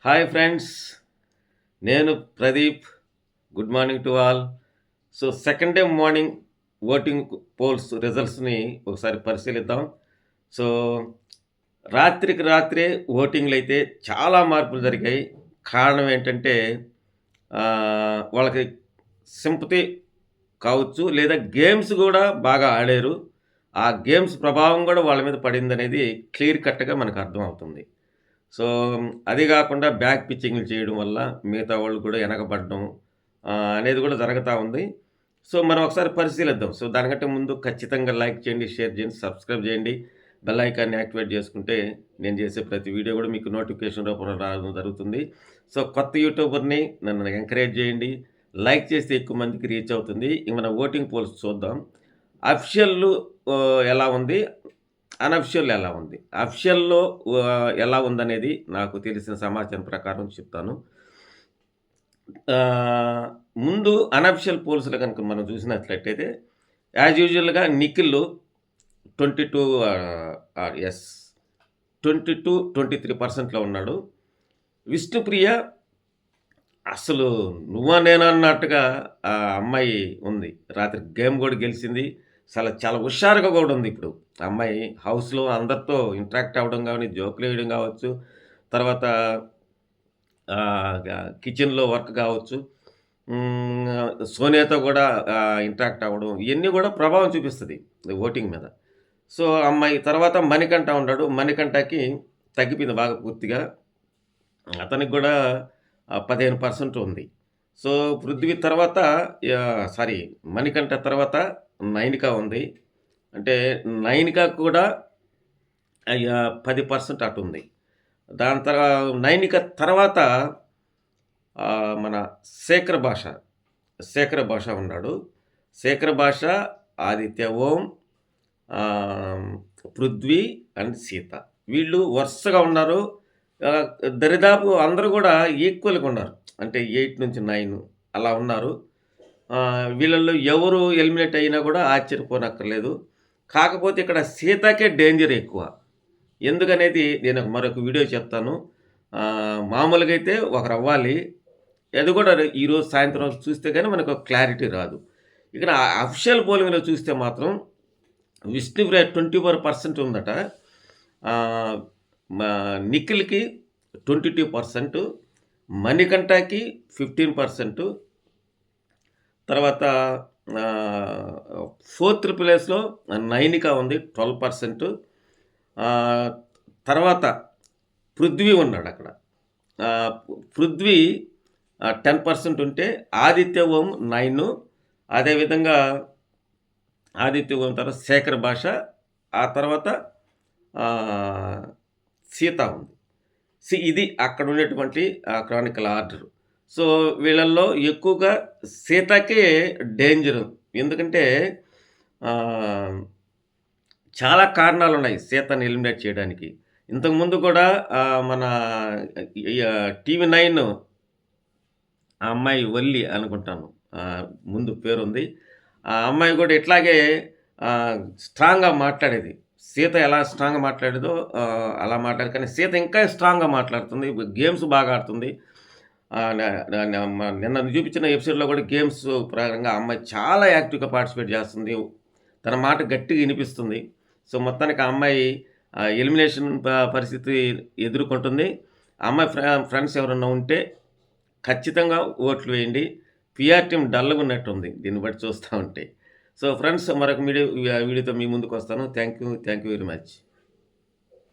Hi friends, నేను Pradeep. Good morning to all. So second day morning voting polls రిజల్ట్స్ని ఒకసారి పరిశీలిద్దాం. సో రాత్రికి రాత్రే ఓటింగ్లు అయితే చాలా మార్పులు జరిగాయి. కారణం ఏంటంటే వాళ్ళకి సింపతి కావచ్చు, లేదా గేమ్స్ కూడా బాగా ఆడారు. ఆ గేమ్స్ ప్రభావం కూడా వాళ్ళ మీద పడిందనేది క్లియర్ కట్‌గా మనకు అర్థమవుతుంది. సో, అది గాకుండా బ్యాక్ పిచ్చింగ్‌లు చేయడం వల్ల మిగతా వాళ్ళు కూడా వెనకబడడం అనేది కూడా జరుగుతా ఉంది. సో, మనం ఒకసారి పరిశీలిద్దాం. సో, దానికంటే ముందు ఖచ్చితంగా లైక్ చేయండి, షేర్ చేయండి, సబ్స్క్రైబ్ చేయండి. బెల్ ఐకాన్‌ని యాక్టివేట్ చేసుకుంటే నేను చేసే ప్రతి వీడియో కూడా మీకు నోటిఫికేషన్ రూపంలో రావడం జరుగుతుంది. సో, కొత్త యూట్యూబర్‌ని నన్ను ఎంకరేజ్ చేయండి. లైక్ చేస్తే ఎక్కువ మందికి రీచ్ అవుతుంది. ఇంక మన ఓటింగ్ పోల్స్ చూద్దాం. అఫీషియల్‌లు ఎలా ఉంది? అనఫిషియల్ ఎలా ఉంది? అఫిషియల్‌లో ఎలా ఉందనేది నాకు తెలిసిన సమాచారం ప్రకారం చెప్తాను. ఆహ్, ముందు అనఫిషియల్ పోల్స్‌లో గనుక మనం చూసినట్లయితే యాజ్ యూజువల్‌గా నిఖిల్ 22 యెస్ 22-23% ఉన్నాడు. విష్ణుప్రియ అసలు నువ్వా నేనా అన్నట్టుగా ఆ అమ్మాయి ఉంది. రాత్రి గేమ్ గూడా గెలిసింది. చాలా హుషారుగా గూడా ఉంది ఇప్పుడు. ఆ అమ్మాయి హౌస్‌లో అందరితో ఇంటరాక్ట్ అవ్వడం గాని, జోకులేయడం గావచ్చు, తర్వాత గ కిచెన్‌లో వర్క్ గావచ్చు, సోనియాతో గూడా ఇంటరాక్ట్ అవ్వడం, ఇయన్నీ గూడా ప్రభావం చూపిస్తది ఓటింగ్ మీద. సో, అమ్మాయి తర్వాత మణికంఠ ఉన్నాడు. మణికంఠకి తగ్గిపోయింది బాగా పూర్తిగా. అతనికి గూడా 15% ఉంది. సో, పృథ్వీ తర్వాత సారీ, మణికంఠ తర్వాత నైనిక ఉంది. అంటే నైనిక కూడా 10% అటుంది. దాని నైనిక తర్వాత మన శేఖర్ భాష, శేఖర్ భాష ఉన్నాడు. శేఖర్ భాష, ఆదిత్య ఓం, పృథ్వీ అండ్ సీత. వీళ్ళు వరుసగా ఉన్నారు. ఆహ్, దరిదాపు అందరూ గూడా ఈక్వల్‌గా ఉన్నారు. అంటే 8-9 అలా ఉన్నారు. వీళ్ళలో ఎవరు ఎలిమినేట్ అయినా గూడా ఆశ్చర్యపోనక్కర్లేదు. కాకపోతే ఇక్కడ సీతకే డేంజర్ ఎక్కువ. ఎందుకనేది నేను మరొక వీడియో చెప్తాను. మామూలుగా అయితే ఒకరవ్వాలి. అది కూడా ఈరోజు సాయంత్రం చూస్తే గాని మనకు క్లారిటీ రాదు. ఇక్కడ అఫిషియల్ పోలింగ్‌లో చూస్తే మాత్రం విష్ణుప్రియ 24% ఉందట. ఆహ్, మా నిఖిల్‌కి 22%, మణికంఠకి 15%, తర్వాత ఫోర్త్ ప్లేస్‌లో నైనిక ఉంది 12%. ఆహ్, తర్వాత పృథ్వీ ఉన్నాడక్కడ. పృథ్వీ 10% ఉంటే ఆదిత్య ఓం 9, అదేవిధంగా ఆదిత్య ఓం తర్వాత శేఖర్ భాష, ఆ తర్వాత సీత ఉంది. ఇది అక్కడ ఉండేటువంటి క్రానికల్ ఆర్డర్. సో, వీళ్ళల్లో ఎక్కువగా సీతకే డేంజరు. ఎందుకంటే ఆహ్, చాలా కారణాలున్నాయి సీతని ఎలిమినేట్ చేయడానికి. ఇంతకుముందు కూడా మన టీవీ9 ఆ అమ్మాయి వల్లి అనుకుంటాను. ముందు పేరుంది. ఆ అమ్మాయి కూడా ఇట్లాగే స్ట్రాంగ్‌గా మాట్లాడేది. సీత ఎలా స్ట్రాంగ్‌గా మాట్లాడేదో అలా మాట్లాడేది. కానీ సీత ఇంకా స్ట్రాంగ్‌గా మాట్లాడుతుంది. గేమ్స్ బాగా ఆడుతుంది. ఆహ్, న న న మ నిన్న చూపించిన ఎపిసోడ్‌లో కూడా గేమ్స్ ప్రకారంగా ఆ అమ్మాయి చాలా యాక్టివ్‌గా పార్టిసిపేట్ చేస్తుంది. తన మాట గట్టిగా ఇనిపిస్తుంది. సో, మొత్తానికి ఆ అమ్మాయి ఎలిమినేషన్ పరిస్థితి ఎదుర్కొంటుంది. ఆ అమ్మాయి ఫ్రెండ్స్ ఎవరన్నా ఉంటే ఖచ్చితంగా ఓట్లు వేయండి. పీఆర్ టీమ్ డల్‌గున్నట్టుంది దీన్ని బట్టి చూస్తా ఉంటే. సో, ఫ్రెండ్స్ మరొక వీడియోతో మీ ముందుకొస్తాను. Thank you very much.